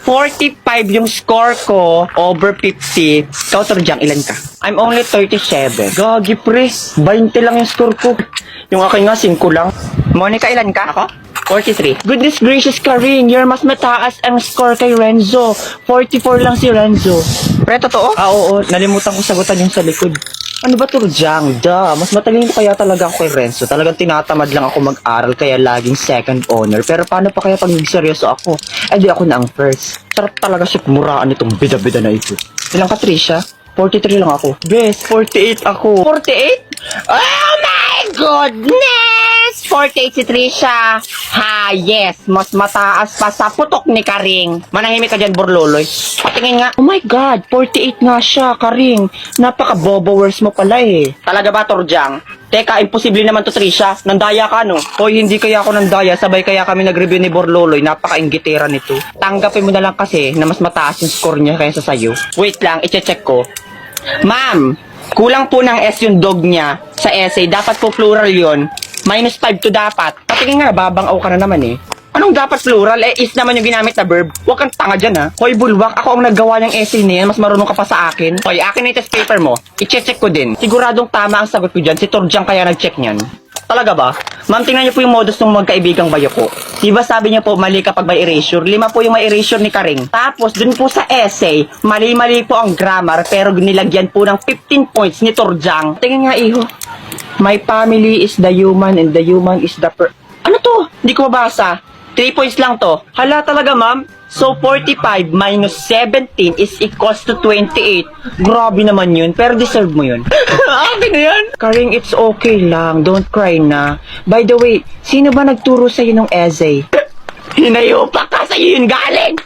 45 yung score ko over 50. Ikaw, Torjang, ilan ka? I'm only 37. Gagi, pre. 20 lang yung score ko. Yung akin nga, 5 lang. Monica, ilan ka? Ako? 43. Goodness gracious, Karing. You're mas mataas ang score kay Renzo. 44 lang si Renzo. Pre, totoo? Oo. Nalimutan ko sagutan yung sa likod. Ano ba, Torjang? Mas matalino kaya talaga ako kay Renzo. Talagang tinatamad lang ako mag-aral kaya laging second honor. Pero paano pa kaya pag nagseryoso ako? Eh di ako na ang first. Sarap talaga siya muraan itong bida-bida na ito. Ilang ka, Trisha? 43 lang ako. Bes, 48 ako. 48? Oh my goodness! 48 si Trisha. Ha, yes. Mas mataas pa sa putok ni Karing. Manahimik ka dyan, Borloloy. Patingin nga. Oh my God, 48 nga siya, Karing. Napaka-bobo-worse mo pala eh. Talaga ba, Torjang? Teka, imposible naman to, Trisha. Nandaya ka, no? Hoy, hindi kaya ako nandaya. Sabay kaya kami nag-review ni Borloloy. Napaka-inggitera nito. Tanggapin mo na lang kasi na mas mataas yung score niya kaysa sa'yo. Wait lang, iche-check ko. Ma'am, kulang po ng S yung dog niya sa essay. Dapat po plural yon. -5 to dapat. Patingin nga, babangaw ka na naman eh. Anong dapat plural? Eh, is naman yung ginamit na verb. Huwag kang tanga dyan ha. Hoy, bulwak, ako ang naggawa ng essay na yan. Mas marunong ka pa sa akin. Hoy, akin na yung test paper mo. I-check ko din. Siguradong tama ang sagot ko dyan. Si Torjang kaya nag-check niyan. Talaga ba? Ma'am, tingnan niyo po yung modus ng magkaibigang bayo ko. Diba sabi niya po, mali kapag may erasure? 5 po yung may erasure ni Karing. Tapos, dun po sa essay, mali-mali po ang grammar, pero nilagyan po ng 15 points ni Torjang. Tingin nga, iho. My family is the human and the human is the Ano to? Hindi ko mabasa. 3 points lang to. Hala talaga, ma'am. So, 45 minus 17 is equals to 28. Grabe naman yun, pero deserve mo yun. Akin na yan. Karing, it's okay lang. Don't cry na. By the way, sino ba nagturo sa'yo ng essay? Hinayo pa ka sa'yo yun galing!